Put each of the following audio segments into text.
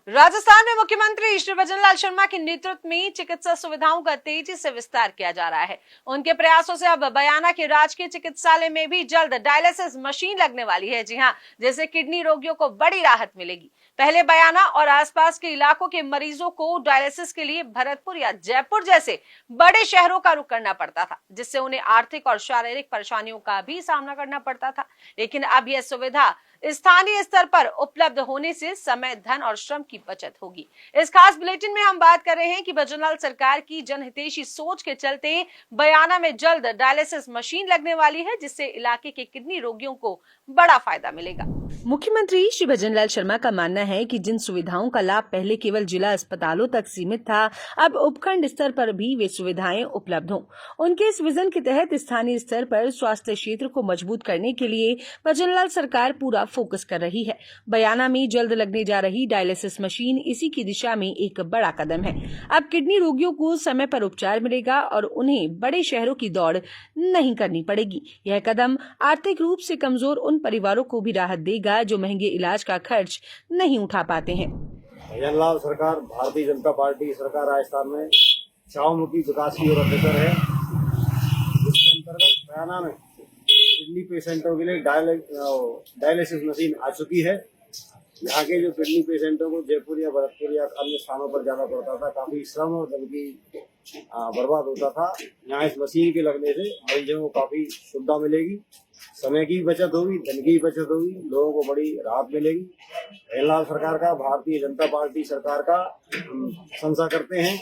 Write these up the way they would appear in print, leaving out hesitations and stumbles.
राजस्थान में मुख्यमंत्री श्री भजनलाल शर्मा के नेतृत्व में चिकित्सा सुविधाओं का तेजी से विस्तार किया जा रहा है। उनके प्रयासों से अब बयाना के राजकीय चिकित्सालय में भी जल्द डायलिसिस मशीन लगने वाली है। जी हां, जैसे किडनी रोगियों को बड़ी राहत मिलेगी। पहले बयाना और आसपास के इलाकों के मरीजों को डायलिसिस के लिए भरतपुर या जयपुर जैसे बड़े शहरों का रुख करना पड़ता था, जिससे उन्हें आर्थिक और शारीरिक परेशानियों का भी सामना करना पड़ता था। लेकिन अब यह सुविधा स्थानीय स्तर पर उपलब्ध होने से समय, धन और श्रम की बचत होगी। इस खास बुलेटिन में हम बात कर रहे हैं कि भजनलाल सरकार की जनहितैषी सोच के चलते बयाना में जल्द डायलिसिस मशीन लगने वाली है, जिससे इलाके के किडनी रोगियों को बड़ा फायदा मिलेगा। मुख्यमंत्री श्री भजनलाल शर्मा का मानना है कि जिन सुविधाओं का लाभ पहले केवल जिला अस्पतालों तक सीमित था, अब उपखंड स्तर पर भी वे सुविधाएं उपलब्ध हों। उनके इस विजन के तहत स्थानीय स्तर पर स्वास्थ्य क्षेत्र को मजबूत करने के लिए भजनलाल सरकार पूरा फोकस कर रही है। बयाना में जल्द लगने जा रही डायलिसिस मशीन इसी की दिशा में एक बड़ा कदम है। अब किडनी रोगियों को समय पर उपचार मिलेगा और उन्हें बड़े शहरों की दौड़ नहीं करनी पड़ेगी। यह कदम आर्थिक रूप से कमजोर उन परिवारों को भी राहत देगा जो महंगे इलाज का खर्च नहीं उठा पाते हैं। भजनलाल सरकार, भारतीय जनता पार्टी सरकार राजस्थान में चहुमुखी विकास की ओर अग्रसर है। इसके अंतर्गत बयाना में किडनी पेशेंटों के लिए डायलिसिस मशीन आ चुकी है। यहाँ के जो किडनी पेशेंटों को जयपुर या भरतपुर या अन्य स्थानों पर जाना पड़ता था, काफी श्रम और धन की बर्बाद होता था। यहाँ इस मशीन के लगने से मरीजों को काफी सुविधा मिलेगी, समय की बचत होगी, धन की बचत होगी, लोगों को बड़ी राहत मिलेगी। भजनलाल सरकार का, भारतीय जनता पार्टी सरकार का हम प्रशंसा करते हैं।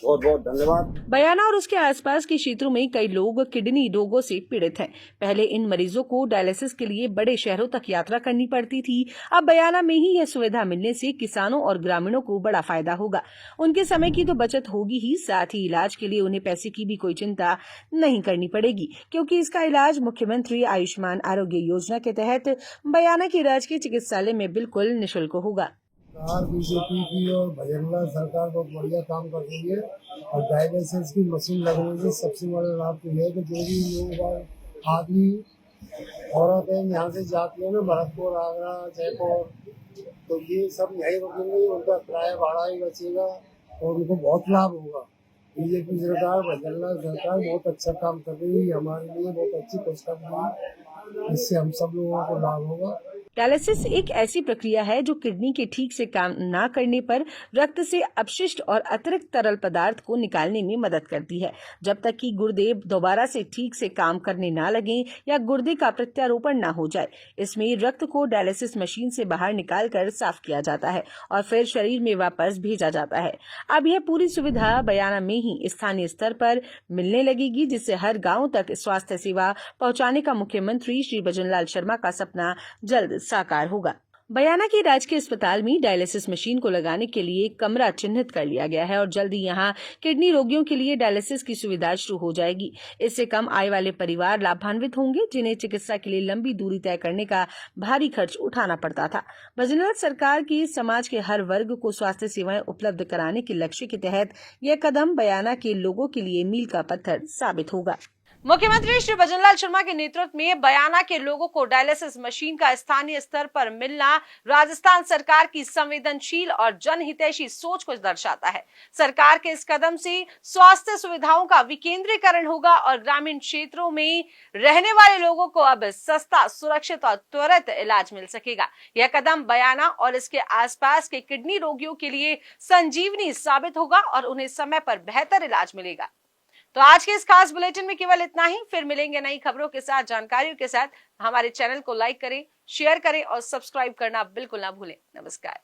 बहुत बहुत धन्यवाद। बयाना और उसके आसपास के क्षेत्रों में कई लोग किडनी रोगों से पीड़ित हैं। पहले इन मरीजों को डायलिसिस के लिए बड़े शहरों तक यात्रा करनी पड़ती थी। अब बयाना में ही यह सुविधा मिलने से किसानों और ग्रामीणों को बड़ा फायदा होगा। उनके समय की तो बचत होगी ही, साथ ही इलाज के लिए उन्हें पैसे की भी कोई चिंता नहीं करनी पड़ेगी, क्योंकि इसका इलाज मुख्यमंत्री आयुष्मान आरोग्य योजना के तहत बयाना के राजकीय चिकित्सालय में बिल्कुल निःशुल्क होगा। बीजेपी की और भजनलाल सरकार बहुत बढ़िया काम कर रही है और डायलिसिस की मशीन लगने से सबसे बड़ा लाभ तो यह है कि जो भी लोग आदमी औरतें यहाँ से जाती है ना, भरतपुर, आगरा, जयपुर, तो ये सब यहीं रुकेंगे, उनका किराया भाड़ा ही बचेगा और उनको बहुत लाभ होगा। बीजेपी सरकार, भजनलाल सरकार बहुत अच्छा काम कर रही है, हमारे लिए बहुत अच्छी खुशखबरी है, इससे हम सब लोगों को लाभ होगा। डायलिसिस एक ऐसी प्रक्रिया है जो किडनी के ठीक से काम न करने पर रक्त से अपशिष्ट और अतिरिक्त तरल पदार्थ को निकालने में मदद करती है, जब तक कि गुर्दे दोबारा से ठीक से काम करने न लगे या गुर्दे का प्रत्यारोपण न हो जाए। इसमें रक्त को डायलिसिस मशीन से बाहर निकालकर साफ किया जाता है और फिर शरीर में वापस भेजा जाता है। अब यह पूरी सुविधा बयाना में ही स्थानीय स्तर पर मिलने लगेगी, जिससे हर गाँव तक स्वास्थ्य सेवा पहुंचाने का मुख्यमंत्री श्री भजनलाल शर्मा का सपना जल्द साकार होगा। बयाना के राजकीय अस्पताल में डायलिसिस मशीन को लगाने के लिए कमरा चिन्हित कर लिया गया है और जल्द ही यहां किडनी रोगियों के लिए डायलिसिस की सुविधा शुरू हो जाएगी। इससे कम आय वाले परिवार लाभान्वित होंगे, जिन्हें चिकित्सा के लिए लंबी दूरी तय करने का भारी खर्च उठाना पड़ता था। भजनलाल सरकार की समाज के हर वर्ग को स्वास्थ्य सेवाएं उपलब्ध कराने के लक्ष्य के तहत यह कदम बयाना के लोगों के लिए मील का पत्थर साबित होगा। मुख्यमंत्री श्री भजनलाल शर्मा के नेतृत्व में बयाना के लोगों को डायलिसिस मशीन का स्थानीय स्तर पर मिलना राजस्थान सरकार की संवेदनशील और जनहितैषी सोच को दर्शाता है। सरकार के इस कदम से स्वास्थ्य सुविधाओं का विकेंद्रीकरण होगा और ग्रामीण क्षेत्रों में रहने वाले लोगों को अब सस्ता, सुरक्षित और त्वरित इलाज मिल सकेगा। यह कदम बयाना और इसके आसपास के किडनी रोगियों के लिए संजीवनी साबित होगा और उन्हें समय पर बेहतर इलाज मिलेगा। तो आज के इस खास बुलेटिन में केवल इतना ही। फिर मिलेंगे नई खबरों के साथ, जानकारियों के साथ। हमारे चैनल को लाइक करें, शेयर करें और सब्सक्राइब करना बिल्कुल ना भूलें। नमस्कार।